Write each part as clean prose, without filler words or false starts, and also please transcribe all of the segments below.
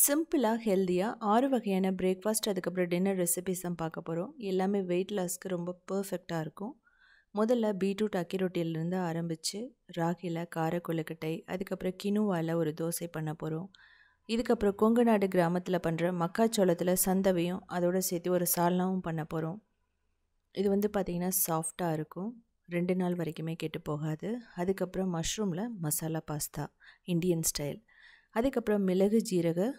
சிம்பிளா, ஹெல்தியா 6 வகையான பிரேக்ஃபாஸ்ட் அதுக்கப்புறம் டின்னர் ரெசிபீஸ் தான் பார்க்க போறோம். எல்லாமே வெயிட் லாஸ்க்கு ரொம்ப பெர்ஃபெக்ட்டா இருக்கும். முதல்ல பீட்ரூட் அக்கி ரொட்டியிலிருந்து ஆரம்பிச்சு, ராகில கார கொழுக்கட்டை, அதுக்கப்புறம் கினுவால ஒரு தோசை பண்ண போறோம். இதுக்கப்புறம் கொங்கு நாடு கிராமத்தில பண்ற மக்காச்சோளத்தில சந்தவையும், அதோட சேர்த்து ஒரு சால்னாவும் பண்ண போறோம். இது வந்து பார்த்திங்கன்னா சாஃப்ட்டா இருக்கும். 2 நாள் வரைக்குமே கெட்டு போகாது. அதுக்கப்புறம் மஷ்ரூமில் மசாலா பாஸ்தா இண்டியன் ஸ்டைல். அதுக்கப்புறம் மிளகு ஜீரக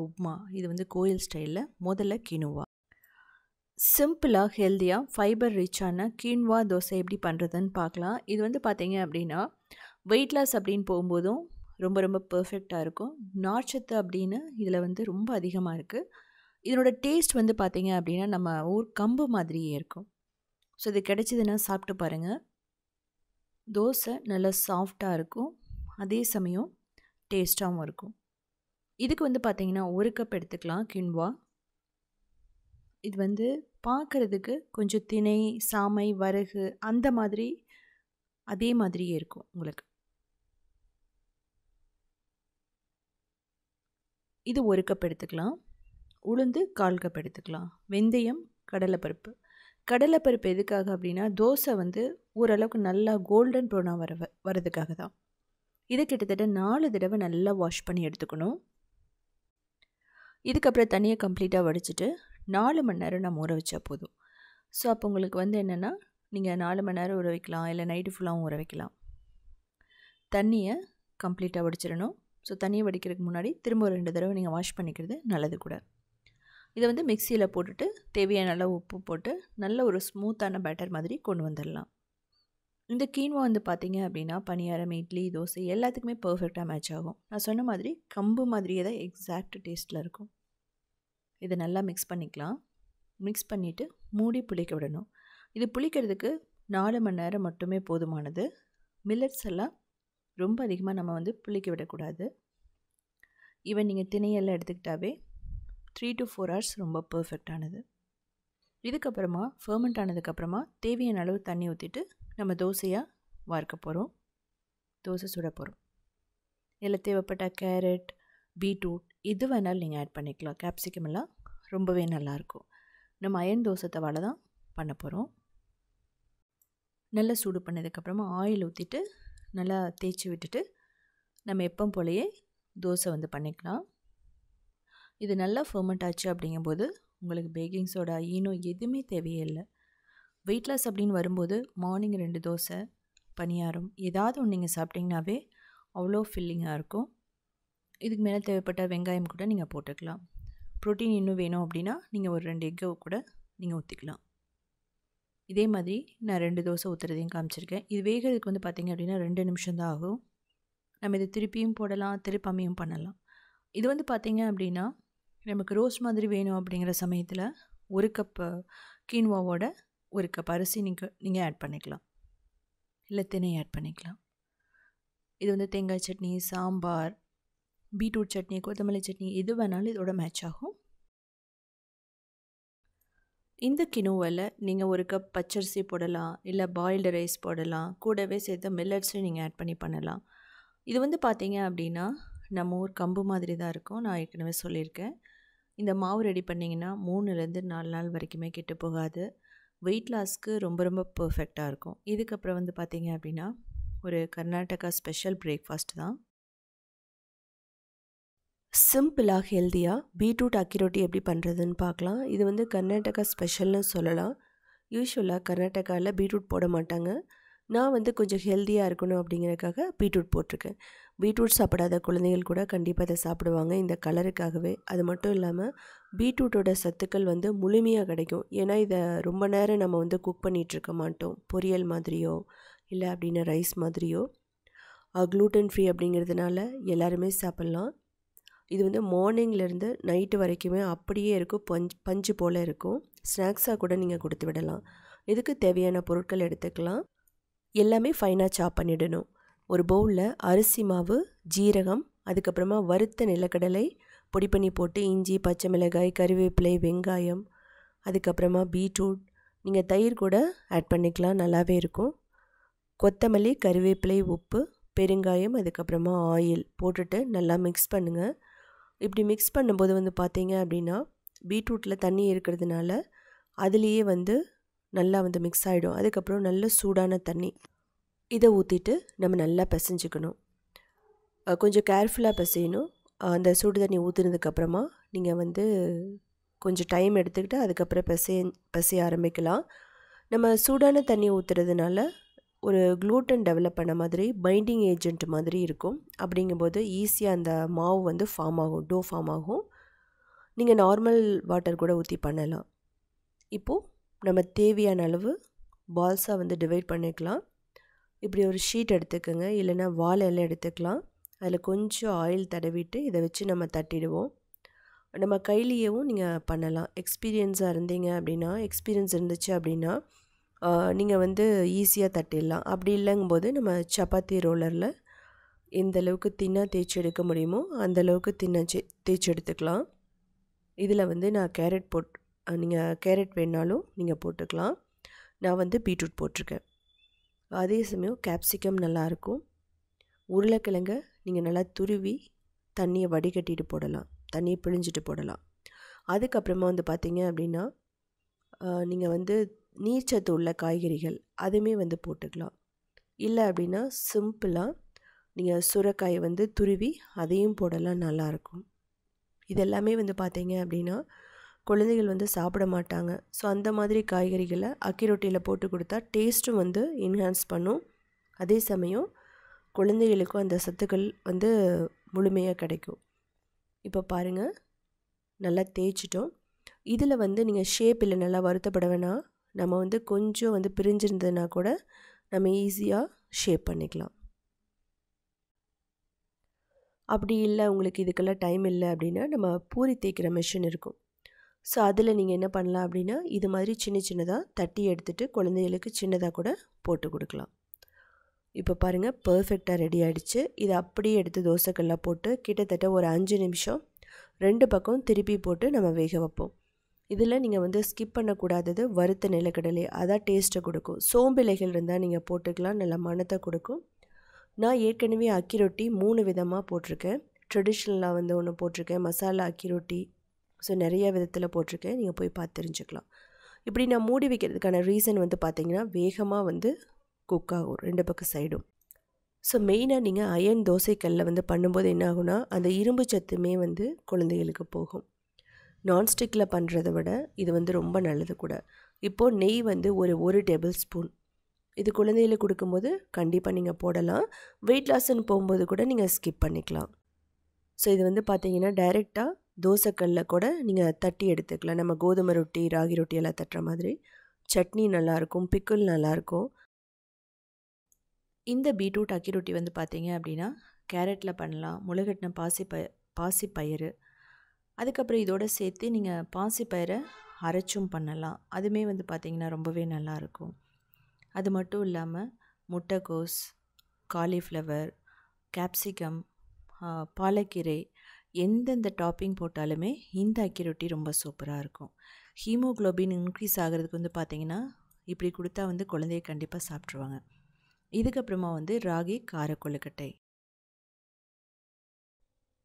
உப்மா, இது வந்து கோயில் ஸ்டைலில். முதல்ல கினுவா. சிம்பிளாக ஹெல்த்தியாக ஃபைபர் ரிச்சான கீன்வா தோசை எப்படி பண்ணுறதுன்னு பார்க்கலாம். இது வந்து பார்த்தீங்க அப்படின்னா வெயிட் லாஸ் அப்படின்னு போகும்போதும் ரொம்ப ரொம்ப பர்ஃபெக்டாக இருக்கும். நார்ச்சத்து அப்படின்னு இதில் வந்து ரொம்ப அதிகமாக இருக்குது. இதனோட டேஸ்ட் வந்து பார்த்தீங்க அப்படின்னா நம்ம ஊர் கம்பு மாதிரியே இருக்கும். ஸோ இது கிடைச்சிதுன்னா சாப்பிட்டு பாருங்கள். தோசை நல்லா சாஃப்டாக இருக்கும், அதே சமயம் டேஸ்ட்டாகவும் இருக்கும். இதுக்கு வந்து பார்த்திங்கன்னா 1 கப் எடுத்துக்கலாம் கின்வா. இது வந்து பார்க்குறதுக்கு கொஞ்சம் திணை, சாமை, வரகு அந்த மாதிரி அதே மாதிரியே இருக்கும் உங்களுக்கு. இது 1 கப் எடுத்துக்கலாம். உளுந்து 1/4 கப் எடுத்துக்கலாம். வெந்தயம், கடலைப்பருப்பு. கடலைப்பருப்பு எதுக்காக அப்படின்னா தோசை வந்து ஓரளவுக்கு நல்லா கோல்டன் ப்ரௌனாக வரதுக்காக தான். இதை கிட்டத்தட்ட 4 தடவை நல்லா வாஷ் பண்ணி எடுத்துக்கணும். இதுக்கப்புறம் தண்ணியை கம்ப்ளீட்டாக வடிச்சிட்டு 4 மணி நேரம் நம்ம ஊற வச்சா போதும். ஸோ அப்போ உங்களுக்கு வந்து என்னென்னா நீங்கள் 4 மணி நேரம் ஊற வைக்கலாம், இல்லை நைட்டு ஃபுல்லாகவும் ஊற வைக்கலாம். தண்ணியை கம்ப்ளீட்டாக வடிச்சிடணும். ஸோ தண்ணியை வடிக்கிறதுக்கு முன்னாடி திரும்ப 2 தடவை நீங்கள் வாஷ் பண்ணிக்கிறது நல்லது கூட. இதை வந்து மிக்சியில் போட்டுட்டு தேவையான அளவு உப்பு போட்டு நல்ல ஒரு ஸ்மூத்தான பேட்டர் மாதிரி கொண்டு வந்துடலாம். இந்த கீன்வா வந்து பார்த்திங்க அப்படின்னா பணியாரம், இட்லி, தோசை எல்லாத்துக்குமே பர்ஃபெக்டாக மேட்ச் ஆகும். நான் சொன்ன மாதிரி கம்பு மாதிரியே தான் எக்ஸாக்ட் டேஸ்ட்டில் இருக்கும். இதை நல்லா மிக்ஸ் பண்ணிக்கலாம். மிக்ஸ் பண்ணிவிட்டு மூடி புளிக்க விடணும். இது புளிக்கிறதுக்கு 4 மணி நேரம் மட்டுமே போதுமானது. மில்லட்ஸ் எல்லாம் ரொம்ப அதிகமாக நம்ம வந்து புளிக்க விடக்கூடாது. ஈவன் நீங்கள் திணையெல்லாம் எடுத்துக்கிட்டாவே 3 to 4 hours ரொம்ப பர்ஃபெக்டானது. இதுக்கப்புறமா ஃபர்மெண்ட் ஆனதுக்கப்புறமா தேவையான அளவு தண்ணி ஊற்றிட்டு நம்ம தோசையாக வார்க்க போகிறோம், தோசை சுட போகிறோம். இதில் தேவைப்பட்ட கேரட், பீட்ரூட் எது வேணாலும் நீங்கள் ஆட் பண்ணிக்கலாம். கேப்சிகம் எல்லாம் ரொம்பவே நல்லாயிருக்கும். நம்ம அயன் தோசை தவால தான் பண்ண போகிறோம். நல்லா சூடு பண்ணதுக்கப்புறமா ஆயில் ஊற்றிட்டு நல்லா தேய்ச்சி விட்டுட்டு நம்ம எப்போ போலையே தோசை வந்து பண்ணிக்கலாம். இது நல்லா ஃபர்மெண்ட் ஆச்சு அப்படிங்கும்போது உங்களுக்கு பேக்கிங் சோடா, ஈனோ எதுவுமே தேவையே இல்லை. வெயிட் லாஸ் அப்படின்னு வரும்போது மார்னிங் 2 தோசை, பணியாரம் ஏதாவது ஒன்று நீங்கள் சாப்பிட்டிங்கனாவே அவ்வளோ ஃபில்லிங்காக இருக்கும். இதுக்கு மேலே தேவைப்பட்ட வெங்காயம் கூட நீங்கள் போட்டுக்கலாம். ப்ரோட்டீன் இன்னும் வேணும் அப்படின்னா நீங்கள் ஒரு 2 எக்கை கூட நீங்கள் ஊற்றிக்கலாம். இதே மாதிரி நான் 2 தோசை ஊற்றுறதையும் காமிச்சிருக்கேன். இது வேகிறதுக்கு வந்து பார்த்திங்க அப்படின்னா 2 நிமிஷம் தான் ஆகும். நம்ம இதை திருப்பியும் போடலாம், திருப்பாமையும் பண்ணலாம். இது வந்து பார்த்திங்க அப்படின்னா நமக்கு ரோஸ்ட் மாதிரி வேணும் அப்படிங்கிற சமயத்தில் 1 கப் கீன்வாவோட 1 கப் அரிசி நீங்கள் ஆட் பண்ணிக்கலாம், இல்லை திணை ஆட் பண்ணிக்கலாம். இது வந்து தேங்காய் சட்னி, சாம்பார், பீட்ரூட் சட்னி, கொத்தமல்லி சட்னி எது வேணாலும் இதோட மேட்ச் ஆகும். இந்த கினுவில் நீங்கள் 1 கப் பச்சரிசி போடலாம், இல்லை பாயில்டு ரைஸ் போடலாம், கூடவே சேர்த்து மில்லட்ஸையும் நீங்கள் ஆட் பண்ணி பண்ணலாம். இது வந்து பார்த்தீங்க அப்படின்னா நம்ம ஊர் கம்பு மாதிரி தான் இருக்கும். நான் ஏற்கனவே சொல்லியிருக்கேன். இந்த மாவு ரெடி பண்ணிங்கன்னா 3லேருந்து 4 நாள் வரைக்குமே கெட்டு போகாது. வெயிட் லாஸ்க்கு ரொம்ப ரொம்ப பர்ஃபெக்டாக இருக்கும். இதுக்கப்புறம் வந்து பார்த்திங்க அப்படின்னா ஒரு கர்நாடகா ஸ்பெஷல் பிரேக்ஃபாஸ்ட் தான். சிம்பிளாக ஹெல்த்தியாக பீட்ரூட் அக்கி ரொட்டி எப்படி பண்ணுறதுன்னு பார்க்கலாம். இது வந்து கர்நாடகா ஸ்பெஷல்னு சொல்லலாம். யூஸ்வலாக கர்நாடகாவில் பீட்ரூட் போட மாட்டாங்க. நான் வந்து கொஞ்சம் ஹெல்த்தியாக இருக்கணும் அப்படிங்கிறதுக்காக பீட்ரூட் போட்டிருக்கேன். பீட்ரூட் சாப்பிடாத குழந்தைகள் கூட கண்டிப்பாக அதை சாப்பிடுவாங்க, இந்த கலருக்காகவே. அது மட்டும் இல்லாமல் பீட்ரூட்டோட சத்துக்கள் வந்து முழுமையாக கிடைக்கும். ஏன்னா இதை ரொம்ப நேரம் நம்ம வந்து குக் பண்ணிகிட்ருக்க மாட்டோம். பொரியல் மாதிரியோ இல்லை அப்படின்னா ரைஸ் மாதிரியோ. க்ளூட்டன் ஃப்ரீ அப்படிங்கிறதுனால எல்லாருமே சாப்பிட்லாம். இது வந்து மார்னிங்லேருந்து நைட்டு வரைக்குமே அப்படியே இருக்கும், பஞ்சு போல் இருக்கும். ஸ்நாக்ஸாக கூட நீங்கள் கொடுத்து விடலாம். இதுக்கு தேவையான பொருட்கள் எடுத்துக்கலாம். எல்லாமே ஃபைனாக சாப் பண்ணிடணும். ஒரு பவுலில் அரிசி மாவு, ஜீரகம், அதுக்கப்புறமா வறுத்த நிலக்கடலை பொடி பண்ணி போட்டு இஞ்சி, பச்சை மிளகாய், கறிவேப்பிலை, வெங்காயம், அதுக்கப்புறமா பீட்ரூட், நீங்கள் தயிர் கூட ஆட் பண்ணிக்கலாம், நல்லாவே இருக்கும். கொத்தமல்லி, கறிவேப்பிலை, உப்பு, பெருங்காயம், அதுக்கப்புறமா ஆயில் போட்டுட்டு நல்லா மிக்ஸ் பண்ணுங்கள். இப்படி மிக்ஸ் பண்ணும்போது வந்து பார்த்தீங்க அப்படின்னா பீட்ரூட்டில் தண்ணி இருக்கிறதுனால அதுலேயே வந்து நல்லா வந்து மிக்ஸ் ஆகிடும். அதுக்கப்புறம் நல்ல சூடான தண்ணி இதை ஊற்றிட்டு நம்ம நல்லா பிசைஞ்சுக்கணும். கொஞ்சம் கேர்ஃபுல்லாக பிசையணும். அந்த சுடு தண்ணி ஊற்றுனதுக்கப்புறமா நீங்கள் வந்து கொஞ்சம் டைம் எடுத்துக்கிட்டு அதுக்கப்புறம் பிசைய ஆரம்பிக்கலாம். நம்ம சூடான தண்ணி ஊற்றுறதுனால ஒரு க்ளூட்டன் டெவலப் பண்ண மாதிரி பைண்டிங் ஏஜென்ட் மாதிரி இருக்கும். அப்படிங்கும்போது ஈஸியாக அந்த மாவு வந்து ஃபார்ம் ஆகும், டோ ஃபார்ம் ஆகும். நீங்கள் நார்மல் வாட்டர் கூட ஊற்றி பண்ணலாம். இப்போது நம்ம தேவையான அளவு பால்ஸாக வந்து டிவைட் பண்ணிக்கலாம். இப்படி ஒரு ஷீட் எடுத்துக்கோங்க, இல்லைன்னா வாழை இலை எடுத்துக்கலாம். அதில் கொஞ்சம் ஆயில் தடவிட்டு இதை வச்சு நம்ம தட்டிடுவோம். நம்ம கையிலேயும் நீங்கள் பண்ணலாம். எக்ஸ்பீரியன்ஸ் இருந்துச்சு அப்படின்னா நீங்கள் வந்து ஈஸியாக தட்டிடலாம். அப்படி இல்லைங்கும்போது நம்ம சப்பாத்தி ரோலரில் எந்த அளவுக்கு தின்னாக தேய்ச்சி எடுக்க முடியுமோ அந்தளவுக்கு தேய்ச்சி எடுத்துக்கலாம். இதில் வந்து நான் நீங்கள் கேரட் வேணாலும் நீங்கள் போட்டுக்கலாம். நான் வந்து பீட்ரூட் போட்டிருக்கேன். அதே சமயம் கேப்சிகம் நல்லாயிருக்கும். உருளைக்கிழங்க நீங்கள் நல்லா துருவி தண்ணியை வடிகட்டிட்டு போடலாம், தண்ணியை பிழிஞ்சிட்டு போடலாம். அதுக்கப்புறமா வந்து பார்த்தீங்க அப்படின்னா நீங்கள் வந்து நீர்ச்சத்து உள்ள காய்கறிகள் அதுவுமே வந்து போட்டுக்கலாம். இல்லை அப்படின்னா சிம்பிளாக நீங்கள் சுரைக்காய் வந்து துருவி அதையும் போடலாம், நல்லாயிருக்கும். இதெல்லாமே வந்து பார்த்தீங்க அப்படின்னா குழந்தைகள் வந்து சாப்பிட மாட்டாங்க. ஸோ அந்த மாதிரி காய்கறிகளை அக்கி ரொட்டியில் போட்டு கொடுத்தா டேஸ்ட்டும் வந்து என்ஹான்ஸ் பண்ணும். அதே சமயம் குழந்தைகளுக்கும் அந்த சத்துக்கள் வந்து முழுமையாக கிடைக்கும். இப்போ பாருங்கள், நல்லா தேய்ச்சிட்டோம். இதில் வந்து நீங்கள் ஷேப் இல்லை நல்லா வருத்தப்பட வேணாம். நம்ம வந்து கொஞ்சம் வந்து பிரிஞ்சிருந்ததுன்னா கூட நம்ம ஈஸியாக ஷேப் பண்ணிக்கலாம். அப்படி இல்லை உங்களுக்கு இதுக்கெல்லாம் டைம் இல்லை அப்படின்னா நம்ம பூரி தேய்க்கிற மிஷின் இருக்கும். ஸோ அதில் நீங்கள் என்ன பண்ணலாம் அப்படின்னா இது மாதிரி சின்னதாக தட்டி எடுத்துகிட்டு குழந்தைகளுக்கு சின்னதாக கூட போட்டு கொடுக்கலாம். இப்போ பாருங்கள், பர்ஃபெக்டாக ரெடி ஆகிடுச்சு. இதை அப்படியே எடுத்து தோசைக்கல்லாம் போட்டு கிட்டத்தட்ட ஒரு 5 நிமிஷம் 2 பக்கம் திருப்பி போட்டு நம்ம வேக வைப்போம். இதில் நீங்கள் வந்து ஸ்கிப் பண்ணக்கூடாதது வறுத்த நிலக்கடலை, அதான் டேஸ்ட்டை கொடுக்கும். சோம்பு இலைகள் இருந்தால் நீங்கள் போட்டுக்கலாம், நல்ல மணத்தை கொடுக்கும். நான் ஏற்கனவே அக்கி ரொட்டி 3 விதமாக போட்டிருக்கேன். ட்ரெடிஷ்னலாக வந்து ஒன்று போட்டிருக்கேன், மசாலா அக்கி ரொட்டி. ஸோ நிறைய விதத்தில் போட்டிருக்கேன், நீங்கள் போய் பார்த்து தெரிஞ்சுக்கலாம். இப்படி நான் மூடி வைக்கிறதுக்கான ரீசன் வந்து பார்த்திங்கன்னா வேகமாக வந்து குக் ஆகும் 2 பக்கம் சைடும். ஸோ மெயினாக நீங்கள் அயன் தோசைக்கல்லில் வந்து பண்ணும்போது என்ன ஆகுனா அந்த இரும்பு சத்துமே வந்து குழந்தைகளுக்கு போகும். நான்ஸ்டிக்கில் பண்ணுறதை விட இது வந்து ரொம்ப நல்லது கூட. இப்போது நெய் வந்து ஒரு டேபிள் ஸ்பூன் இது குழந்தைகளுக்கு கொடுக்கும்போது கண்டிப்பாக நீங்கள் போடலாம். வெயிட் லாஸ்ன்னு போகும்போது கூட நீங்கள் ஸ்கிப் பண்ணிக்கலாம். ஸோ இது வந்து பார்த்தீங்கன்னா டைரெக்டாக தோசைக்கல்லில் கூட நீங்கள் தட்டி எடுத்துக்கலாம். நம்ம கோதுமை ரொட்டி, ராகி ரொட்டி எல்லாம் தட்டுற மாதிரி. சட்னி நல்லாயிருக்கும், பிக்கிள் நல்லாயிருக்கும். இந்த பீட்ரூட் அக்கி ரொட்டி வந்து பார்த்தீங்க அப்படின்னா கேரட்டில் பண்ணலாம், முளைகட்டின பாசிப்பயிறு, அதுக்கப்புறம் இதோடு சேர்த்து நீங்கள் பாசிப்பயிரை அரைச்சும் பண்ணலாம். அதுவுமே வந்து பார்த்திங்கன்னா ரொம்பவே நல்லாயிருக்கும். அது மட்டும் இல்லாமல் முட்டைக்கோஸ், காலிஃப்ளவர், கேப்சிகம், பாலக்கீரை எந்தெந்த டாப்பிங் போட்டாலுமே இந்த அக்கி ரொட்டி ரொம்ப சூப்பராக இருக்கும். ஹீமோக்ளோபின் இன்க்ரீஸ் ஆகிறதுக்கு வந்து பார்த்திங்கன்னா இப்படி கொடுத்தா வந்து குழந்தைய கண்டிப்பாக சாப்பிட்ருவாங்க. இதுக்கப்புறமா வந்து ராகி கார கொழுக்கட்டை.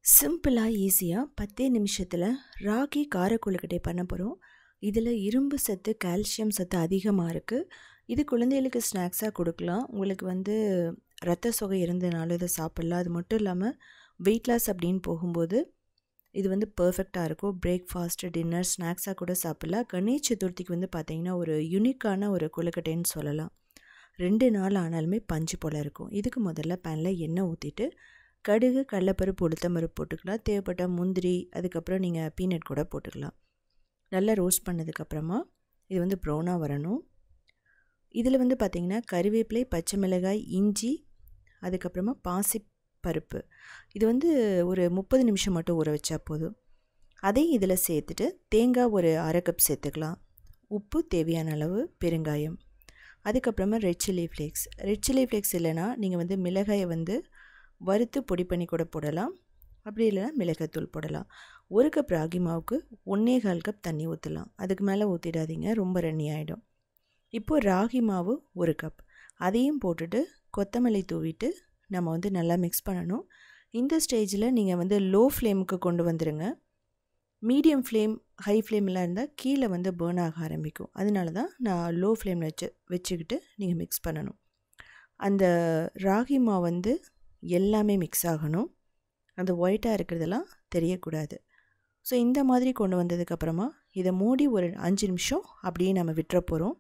சிம்பிளாக ஈஸியாக 10 நிமிஷத்தில் ராகி கார கொழுக்கட்டை பண்ண போகிறோம். இதில் இரும்பு சத்து, கால்சியம் சத்து அதிகமாக இருக்குது. இது குழந்தைகளுக்கு ஸ்நாக்ஸாக கொடுக்கலாம். உங்களுக்கு வந்து ரத்த சோகை இருந்ததுனால இதை சாப்பிட்லாம். அது மட்டும் இல்லாமல் வெயிட் லாஸ் அப்படின்னு போகும்போது இது வந்து பர்ஃபெக்டாக இருக்கும். பிரேக்ஃபாஸ்ட்டு, டின்னர், ஸ்நாக்ஸாக கூட சாப்பிட்லாம். கணேஷ் சதுர்த்திக்கு வந்து பார்த்திங்கன்னா ஒரு யூனிக்கான ஒரு கொழுக்கட்டைன்னு சொல்லலாம். 2 நாள் ஆனாலுமே பஞ்சு போல் இருக்கும். இதுக்கு முதல்ல பேனில் எண்ணெய் ஊற்றிட்டு கடுகு, கடலைப்பருப்பு, உளுத்தம்பருப்பு போட்டுக்கலாம். தேவைப்பட்ட முந்திரி, அதுக்கப்புறம் நீங்கள் பீனட் கூட போட்டுக்கலாம். நல்லா ரோஸ்ட் பண்ணதுக்கப்புறமா இது வந்து ப்ரௌனாக வரணும். இதில் வந்து பார்த்திங்கன்னா கறிவேப்பிலை, பச்சை மிளகாய், இஞ்சி, அதுக்கப்புறமா பாசிப்பருப்பு இது வந்து ஒரு 30 நிமிஷம் மட்டும் ஊற வச்சா போதும். அதையும் இதில் சேர்த்துட்டு தேங்காய் ஒரு 1/2 கப் சேர்த்துக்கலாம். உப்பு தேவையான அளவு, பெருங்காயம், அதுக்கப்புறமா ரெட் சில்லி ஃப்ளேக்ஸ் இல்லைன்னா நீங்கள் வந்து மிளகாயை வந்து வறுத்து பொடி பண்ணி கூட போடலாம். அப்படி இல்லைனா மிளகாய்த்தூள் போடலாம். 1 கப் ராகி மாவுக்கு 1.25 கப் தண்ணி ஊற்றலாம். அதுக்கு மேலே ஊற்றிடாதீங்க, ரொம்ப ரன்னி ஆகிடும். இப்போது ராகி மாவு 1 கப் அதையும் போட்டுட்டு கொத்தமல்லி தூவிட்டு நம்ம வந்து நல்லா மிக்ஸ் பண்ணணும். இந்த ஸ்டேஜில் நீங்கள் வந்து லோ ஃப்ளேமுக்கு கொண்டு வந்துடுங்க. மீடியம் ஃப்ளேம், ஹை ஃப்ளேம்லாம் இருந்தால் கீழே வந்து பேர்ன் ஆக ஆரம்பிக்கும். அதனால தான் நான் லோ ஃப்ளேமில் வச்சுக்கிட்டு நீங்கள் மிக்ஸ் பண்ணணும். அந்த ராகி மாவு வந்து எல்லாமே மிக்ஸ் ஆகணும். அந்த ஒயிட்டாக இருக்கிறதெல்லாம் தெரியக்கூடாது. ஸோ இந்த மாதிரி கொண்டு வந்ததுக்கப்புறமா இதை மூடி ஒரு 5 நிமிஷம் அப்படியே நம்ம விட்டுற போகிறோம்.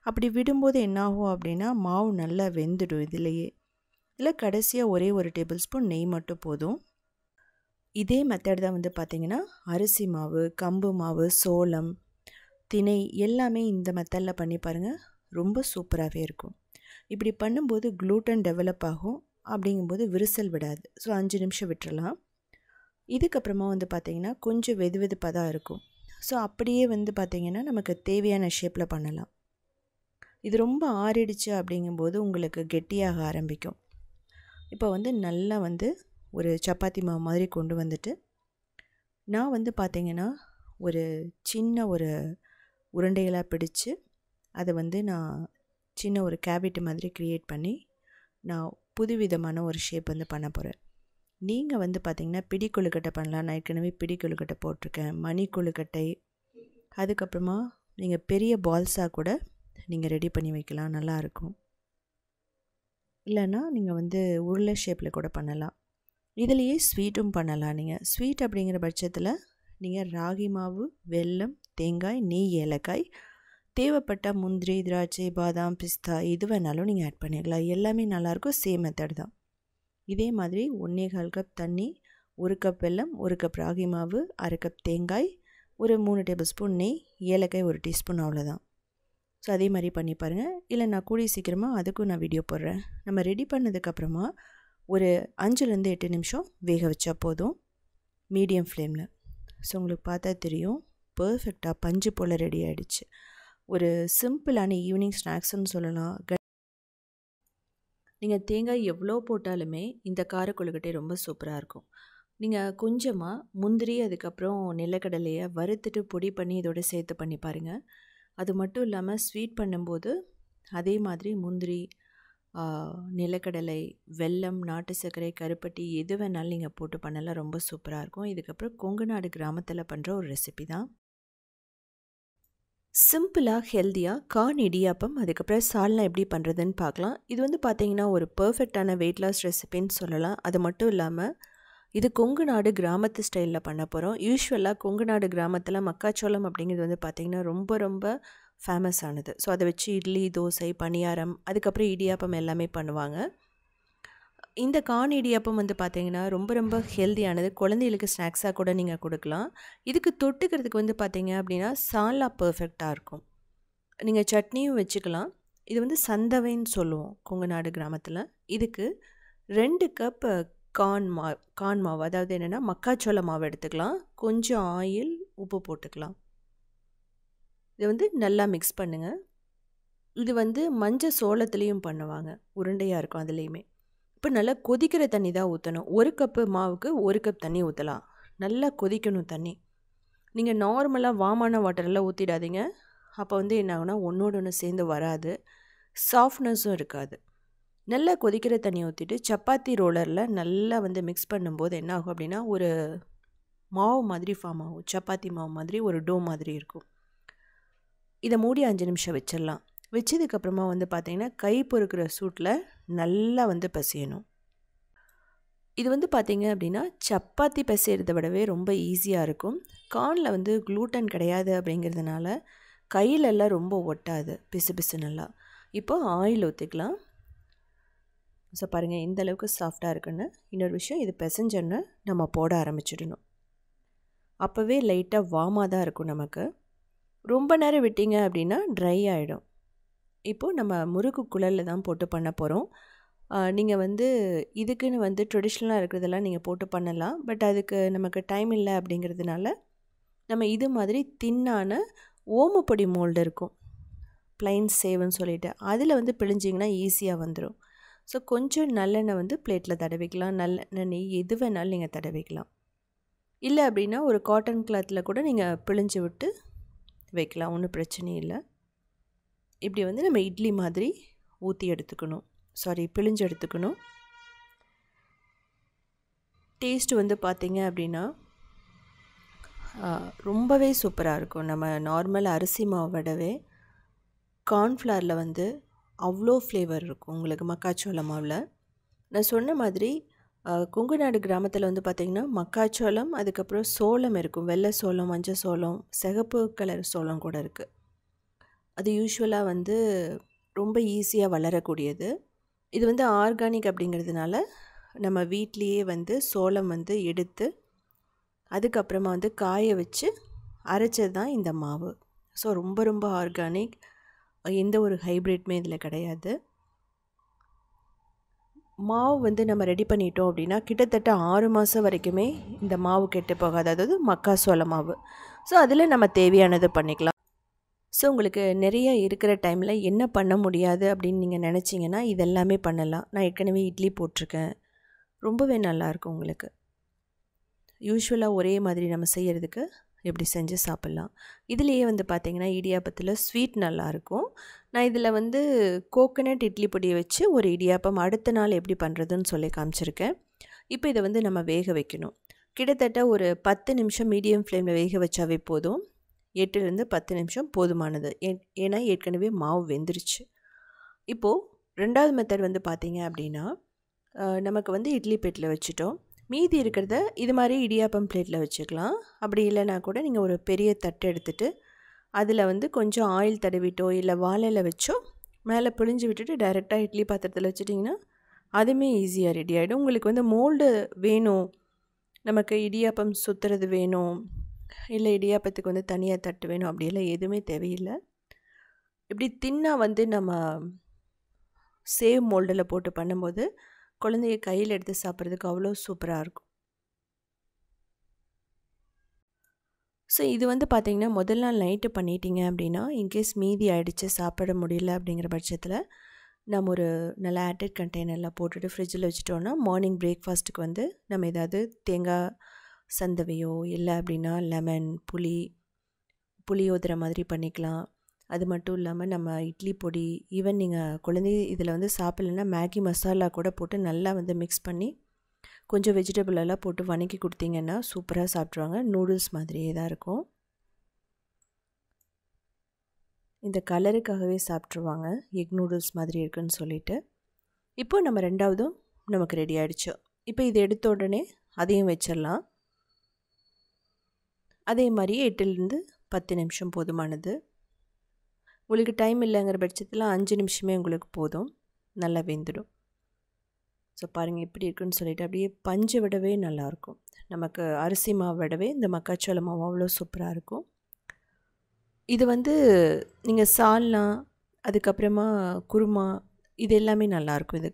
அப்படி விடும்போது என்னாகும் அப்படின்னா மாவு நல்லா வெந்துடும். இதிலையே இல்லை கடைசியாக ஒரே ஒரு டேபிள் ஸ்பூன் நெய் மட்டும் போதும். இதே மெத்தட் தான் வந்து பார்த்திங்கன்னா அரிசி மாவு, கம்பு மாவு, சோளம், திணை எல்லாமே இந்த மெத்தடில் பண்ணி பாருங்கள். ரொம்ப சூப்பராகவே இருக்கும். இப்படி பண்ணும்போது க்ளூட்டன் டெவலப் ஆகும். அப்படிங்கும்போது விரிசல் விடாது. ஸோ 5 நிமிஷம் விட்டுறலாம். இதுக்கப்புறமா வந்து பார்த்திங்கன்னா கொஞ்சம் வெது வெதுப்பாக தான் இருக்கும். ஸோ அப்படியே வந்து பார்த்திங்கன்னா நமக்கு தேவையான ஷேப்பில் பண்ணலாம். இது ரொம்ப ஆறிடுச்சு அப்படிங்கும்போது உங்களுக்கு கெட்டியாக ஆரம்பிக்கும். இப்போ வந்து நல்லா வந்து ஒரு சப்பாத்தி மாவு மாதிரி கொண்டு வந்துட்டு நான் வந்து பார்த்திங்கன்னா ஒரு சின்ன ஒரு உருண்டைகளாக பிடிச்சு அதை வந்து நான் சின்ன ஒரு கேவிட்டி மாதிரி க்ரியேட் பண்ணி நான் புதுவிதமான ஒரு ஷேப் வந்து பண்ண போகிறேன். நீங்கள் வந்து பார்த்திங்கன்னா பிடி கொழுக்கட்டை பண்ணலாம். நான் ஏற்கனவே பிடி கொழுக்கட்டை போட்டிருக்கேன். மணி கொழுக்கட்டை, அதுக்கப்புறமா நீங்கள் பெரிய பால்ஸாக கூட நீங்கள் ரெடி பண்ணி வைக்கலாம், நல்லாயிருக்கும். இல்லைன்னா நீங்கள் வந்து உருளை ஷேப்பில் கூட பண்ணலாம். இதுலேயே ஸ்வீட்டும் பண்ணலாம். நீங்கள் ஸ்வீட் அப்படிங்கிற பட்சத்தில் நீங்கள் ராகி மாவு, வெல்லம், தேங்காய், நெய், ஏலக்காய், தேவைப்பட்ட முந்திரி, திராட்சை, பாதாம், பிஸ்தா எது வேணாலும் நீங்கள் ஆட் பண்ணிடலாம். எல்லாமே நல்லாயிருக்கும். சேம் மெத்தட் தான். இதே மாதிரி 1.25 கப் தண்ணி, 1 கப் வெல்லம், 1 கப் ராகி மாவு, 1/2 கப் தேங்காய், ஒரு 3 டேபிள் ஸ்பூன் நெய், ஏலக்காய் 1 டீஸ்பூன், அவ்வளோதான். ஸோ அதே மாதிரி பண்ணி பாருங்கள். இல்லை நான் கூடிய சீக்கிரமாக அதுக்கும் நான் வீடியோ போடுறேன். நம்ம ரெடி பண்ணதுக்கப்புறமா ஒரு 5லேருந்து 8 நிமிஷம் வேக வச்சா போதும், மீடியம் ஃப்ளேமில். ஸோ உங்களுக்கு பார்த்தா தெரியும் பர்ஃபெக்டாக பஞ்சு போல் ரெடி ஆகிடுச்சு. ஒரு சிம்பிளான ஈவினிங் ஸ்நாக்ஸ்ன்னு சொல்லலாம். நீங்கள் தேங்காய் எவ்வளோ போட்டாலுமே இந்த கார கொழுக்கட்டை ரொம்ப சூப்பராக இருக்கும். நீங்கள் கொஞ்சமாக முந்திரி, அதுக்கப்புறம் நிலக்கடலையை வறுத்துட்டு பொடி பண்ணி இதோட சேர்த்து பண்ணி பாருங்கள். அது மட்டும் இல்லாமல் ஸ்வீட் பண்ணும்போது அதே மாதிரி முந்திரி, நிலக்கடலை, வெல்லம், நாட்டு சர்க்கரை, கருப்பட்டி எது வேணாலும் நீங்கள் போட்டு பண்ணலாம். ரொம்ப சூப்பராக இருக்கும். இதுக்கப்புறம் கொங்கு நாடு கிராமத்தில் பண்ணுற ஒரு ரெசிபி தான். சிம்பிளாக ஹெல்த்தியாக கார்ன் இடியாப்பம், அதுக்கப்புறம் சால்னா எப்படி பண்ணுறதுன்னு பார்க்கலாம். இது வந்து பார்த்திங்கன்னா ஒரு பர்ஃபெக்டான வெயிட் லாஸ் ரெசிபின்னு சொல்லலாம். அது மட்டும் இல்லாமல் இது கொங்கு நாடு கிராமத்து ஸ்டைலில் பண்ண போகிறோம். யூஸ்வலாக கொங்கு நாடு கிராமத்தில் மக்காச்சோளம் அப்படிங்கிறது வந்து பார்த்திங்கன்னா ரொம்ப ரொம்ப ஃபேமஸ் ஆனது. ஸோ அதை வச்சு இட்லி, தோசை, பணியாரம், அதுக்கப்புறம் இடியாப்பம் எல்லாமே பண்ணுவாங்க. இந்த கார்ன் இடியாப்பம் வந்து பார்த்திங்கன்னா ரொம்ப ரொம்ப ஹெல்த்தியானது. குழந்தைகளுக்கு ஸ்நாக்ஸாக கூட நீங்கள் கொடுக்கலாம். இதுக்கு தொட்டுக்கிறதுக்கு வந்து பார்த்திங்க அப்படின்னா சால்னா பர்ஃபெக்டாக இருக்கும். நீங்கள் சட்னியும் வச்சுக்கலாம். இது வந்து சந்தவைன்னு சொல்லுவோம் கொங்கு நாடு கிராமத்தில். இதுக்கு 2 கப் கார்ன் மாவு, அதாவது என்னென்னா மக்காச்சோள மாவு எடுத்துக்கலாம். கொஞ்சம் ஆயில், உப்பு போட்டுக்கலாம். இதை வந்து நல்லா மிக்ஸ் பண்ணுங்கள். இது வந்து மஞ்சள் சோளத்துலேயும் பண்ணுவாங்க, உருண்டையாக இருக்கும் அதுலேயுமே. இப்போ நல்லா கொதிக்கிற தண்ணி தான் ஊற்றணும். 1 கப்பு மாவுக்கு 1 கப் தண்ணி ஊற்றலாம். நல்லா கொதிக்கணும் தண்ணி. நீங்கள் நார்மலாக வாமான வாட்டரில் ஊற்றிடாதீங்க. அப்போ வந்து என்ன ஆகுனா ஒன்றோடு ஒன்று சேர்ந்து வராது, சாஃப்ட்னஸும் இருக்காது. நல்லா கொதிக்கிற தண்ணி ஊற்றிட்டு சப்பாத்தி ரோலரில் நல்லா வந்து மிக்ஸ் பண்ணும்போது என்ன ஆகும் அப்படின்னா ஒரு மாவு மாதிரி ஃபார்ம் ஆகும். சப்பாத்தி மாவு மாதிரி ஒரு டோ மாதிரி இருக்கும். இதை மூடி 5 நிமிஷம் வச்சிடலாம். வச்சதுக்கப்புறமா வந்து பார்த்திங்கன்னா கை பொறுக்கிற சூட்டில் நல்லா வந்து பிசையணும். இது வந்து பார்த்திங்க அப்படின்னா சப்பாத்தி பிசைகிறத விடவே ரொம்ப ஈஸியாக இருக்கும். கார்னில் வந்து க்ளூட்டன் கிடையாது அப்படிங்கிறதுனால கையிலெல்லாம் ரொம்ப ஒட்டாது, பிசு பிசு நல்லா. இப்போ ஆயில் ஊற்றிக்கலாம். ஸோ பாருங்கள் எந்த அளவுக்கு சாஃப்டாக இருக்குன்னு. இன்னொரு விஷயம், இது பிசைஞ்சோன்னு நம்ம போட ஆரம்பிச்சிடணும். அப்போவே லைட்டாக வார்மாக தான் இருக்கும் நமக்கு. ரொம்ப நேரம் விட்டீங்க அப்படின்னா ட்ரை ஆகிடும். இப்போது நம்ம முறுக்கு குழலில் தான் போட்டு பண்ண போகிறோம். நீங்கள் வந்து இதுக்குன்னு வந்து ட்ரெடிஷ்னலாக இருக்கிறதெல்லாம் நீங்கள் போட்டு பண்ணலாம். பட் அதுக்கு நமக்கு டைம் இல்லை அப்படிங்கிறதுனால நம்ம இது மாதிரி தின்னான ஓமப்பொடி மோல்டு இருக்கும், ப்ளைன் சேவ்னு சொல்லிட்டு, அதில் வந்து பிழிஞ்சிங்கன்னா ஈஸியாக வந்துடும். ஸோ கொஞ்சம் நல்லெண்ணெய் வந்து பிளேட்டில் தடவிக்கலாம். நல்லெண்ணெய், நெய் எது வேணாலும் நீங்கள் தடவிக்கலாம். இல்லை அப்படின்னா ஒரு காட்டன் கிளாத்தில் கூட நீங்கள் பிழிஞ்சு விட்டு வைக்கலாம், ஒன்றும் பிரச்சனை இல்லை. இப்படி வந்து நம்ம இட்லி மாதிரி ஊற்றி எடுத்துக்கணும், பிழிஞ்சு எடுத்துக்கணும். டேஸ்ட் வந்து பார்த்திங்க அப்படின்னா ரொம்பவே சூப்பராக இருக்கும். நம்ம நார்மல் அரிசி மாவை விடவே கார்ன்ஃப்ளவரில் வந்து அவ்வளோ ஃப்ளேவர் இருக்கும் உங்களுக்கு மக்காச்சோள மாவில். நான் சொன்ன மாதிரி கொங்கு நாடு கிராமத்தில் வந்து பார்த்திங்கன்னா மக்காச்சோளம், அதுக்கப்புறம் சோளம் இருக்கும். வெள்ளை சோளம், மஞ்சள் சோளம், சிகப்பு கலர் சோளம் கூட இருக்குது. அது யூஸ்வலாக வந்து ரொம்ப ஈஸியாக வளரக்கூடியது. இது வந்து ஆர்கானிக் அப்படிங்கிறதுனால நம்ம வீட்லேயே வந்து சோளம் வந்து எடுத்து அதுக்கப்புறமா வந்து காய வச்சு அரைச்சது தான் இந்த மாவு. ஸோ ரொம்ப ரொம்ப ஆர்கானிக், எந்த ஒரு ஹைப்ரிட்மே இதில் கிடையாது. மாவு வந்து நம்ம ரெடி பண்ணிட்டோம் அப்படின்னா கிட்டத்தட்ட 6 மாதம் வரைக்குமே இந்த மாவு கெட்டு போகாது. அதாவது மக்காச்சோள மாவு. ஸோ அதில் நம்ம தேவையானது பண்ணிக்கலாம். ஸோ உங்களுக்கு நிறைய இருக்கிற டைமில் என்ன பண்ண முடியாது அப்படின்னு நீங்கள் நினச்சிங்கன்னா இதெல்லாமே பண்ணலாம். நான் ஏற்கனவே இட்லி போட்டிருக்கேன், ரொம்பவே நல்லாயிருக்கும் உங்களுக்கு. யூஸ்வலாக ஒரே மாதிரி நம்ம செய்கிறதுக்கு எப்படி செஞ்சு சாப்பிட்லாம். இதுலேயே வந்து பார்த்திங்கன்னா இடியாப்பத்தில் ஸ்வீட் நல்லாயிருக்கும். நான் இதில் வந்து கோகனட் இட்லி பொடியை வச்சு ஒரு இடியாப்பம் அடுத்த நாள் எப்படி பண்ணுறதுன்னு சொல்லி காமிச்சிருக்கேன். இப்போ இதை வந்து நம்ம வேக வைக்கணும். கிட்டத்தட்ட ஒரு 10 நிமிஷம் மீடியம் ஃப்ளேமில் வேக வச்சாவே போதும். 8லேருந்து 10 நிமிஷம் போதுமானது. ஏன்னா ஏற்கனவே மாவு வெந்துருச்சு. இப்போது 2வது மெத்தட் வந்து பார்த்திங்க அப்படின்னா நமக்கு வந்து இட்லி பிளேட்டில் வச்சுட்டோம். மீதி இருக்கிறத இது மாதிரி இடியாப்பம் பிளேட்டில் வச்சுக்கலாம். அப்படி இல்லைனா கூட நீங்கள் ஒரு பெரிய தட்டு எடுத்துகிட்டு அதில் வந்து கொஞ்சம் ஆயில் தடவிட்டோ இல்லை வாழையில் வச்சோ மேலே பிழிஞ்சு விட்டுட்டு டைரெக்டாக இட்லி பாத்திரத்தில் வச்சுட்டிங்கன்னா அதுவுமே ஈஸியாக ரெடி ஆகிடும். உங்களுக்கு வந்து மோல்டு வேணும், நமக்கு இடியாப்பம் சுற்றுறது வேணும், இல்லை இடியாப்பத்துக்கு வந்து தனியாக தட்டு வேணும், அப்படியெல்லாம் எதுவுமே தேவையில்லை. இப்படி தின்னாக வந்து நம்ம சேவ் மோல்டில் போட்டு பண்ணும்போது குழந்தைய கையில் எடுத்து சாப்பிட்றதுக்கு அவ்வளோ சூப்பராக இருக்கும். ஸோ இது வந்து பார்த்திங்கன்னா முதல் நாள் நைட்டு பண்ணிட்டீங்க அப்படின்னா இன்கேஸ் மீதி ஆகிடுச்சு சாப்பிட முடியல அப்படிங்கிற பட்சத்தில் நம்ம ஒரு நல்ல ஆட்டட் கண்டெய்னரில் போட்டுட்டு ஃப்ரிட்ஜில் வச்சுட்டோன்னா மார்னிங் பிரேக்ஃபாஸ்ட்டுக்கு வந்து நம்ம ஏதாவது தேங்காய் சந்தவையோ இல்லை அப்படின்னா லெமன் புளியோதரை மாதிரி பண்ணிக்கலாம். அது மட்டும் இல்லாமல் நம்ம இட்லி பொடி, ஈவன் நீங்கள் குழந்தை இதில் வந்து சாப்பிட்லன்னா மேகி மசாலா கூட போட்டு நல்லா வந்து மிக்ஸ் பண்ணி கொஞ்சம் வெஜிடபிள் எல்லாம் போட்டு வணக்கி கொடுத்தீங்கன்னா சூப்பராக சாப்பிட்ருவாங்க. நூடுல்ஸ் மாதிரியே தான் இருக்கும். இந்த கலருக்காகவே சாப்பிட்ருவாங்க, எக் நூடுல்ஸ் மாதிரி இருக்குன்னு சொல்லிட்டு. இப்போ நம்ம 2வதும் நமக்கு ரெடி ஆகிடுச்சு. இப்போ இது எடுத்த உடனே அதையும் வச்சிடலாம். அதே மாதிரி 8லேருந்து 10 நிமிஷம் போதுமானது. உங்களுக்கு டைம் இல்லைங்கிற பட்சத்தில் 5 நிமிஷமே உங்களுக்கு போதும், நல்லா வெந்துடும். ஸோ பாருங்கள் எப்படி இருக்குன்னு சொல்லிட்டு அப்படியே பஞ்சை விடவே நல்லாயிருக்கும். நமக்கு அரிசி மாவு விடவே இந்த மக்காச்சோள மாவு அவ்வளோ சூப்பராக இருக்கும். இது வந்து நீங்கள் சால்னா, அதுக்கப்புறமா குருமா, இது எல்லாமே நல்லாயிருக்கும் இது.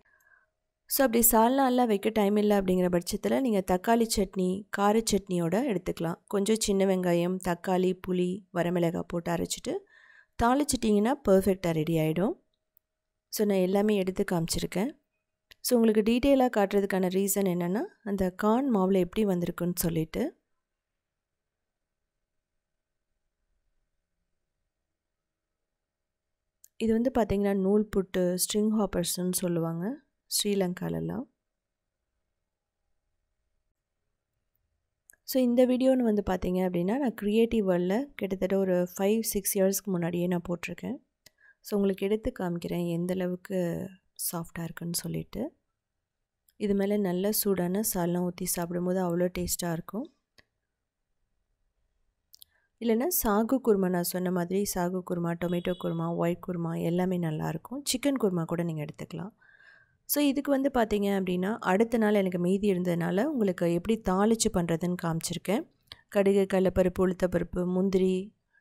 ஸோ அப்படி சால்னாலாம் வைக்க டைம் இல்லை அப்படிங்கிற பட்சத்தில் நீங்கள் தக்காளி சட்னி, கார சட்னியோடு எடுத்துக்கலாம். கொஞ்சம் சின்ன வெங்காயம், தக்காளி, புளி, வரமிளகாய் போட்டு அரைச்சிட்டு தாளிச்சிட்டிங்கன்னா பர்ஃபெக்டாக ரெடி ஆகிடும். ஸோ நான் எல்லாமே எடுத்து காமிச்சிருக்கேன். ஸோ உங்களுக்கு டீட்டெயிலாக காட்டுறதுக்கான ரீசன் என்னென்னா அந்த கார்ன் மாவில் எப்படி வந்திருக்குன்னு சொல்லிட்டு. இது வந்து பார்த்திங்கன்னா நூல் புட்டு, ஸ்ட்ரிங் ஹாப்பர்ஸ்ன்னு சொல்லுவாங்க ஸ்ரீலங்காலெல்லாம். ஸோ இந்த வீடியோன்னு வந்து பார்த்திங்க அப்படின்னா நான் க்ரியேட்டிவ் வேர்ல்டில் கிட்டத்தட்ட ஒரு 5-6 இயர்ஸ்க்கு முன்னாடியே நான் போட்டிருக்கேன். ஸோ உங்களுக்கு எடுத்து காமிக்கிறேன் எந்தளவுக்கு சாஃப்டாக இருக்குன்னு சொல்லிட்டு. இது மேலே நல்ல சூடான சால்னா ஊற்றி சாப்பிடும்போது அவ்வளோ டேஸ்ட்டாக இருக்கும். இல்லைன்னா சாகு குருமா, நான் சொன்ன மாதிரி சாகு குருமா, டொமேட்டோ குருமா, ஒயிட் குருமா எல்லாமே நல்லாயிருக்கும். சிக்கன் குருமா கூட நீங்கள் எடுத்துக்கலாம். ஸோ இதுக்கு வந்து பார்த்திங்க அப்படின்னா அடுத்த நாள் எனக்கு மீதி இருந்ததுனால உங்களுக்கு எப்படி தாளித்து பண்ணுறதுன்னு காமிச்சிருக்கேன். கடுகு, கடலைப்பருப்பு, உளுத்தப்பருப்பு, முந்திரி,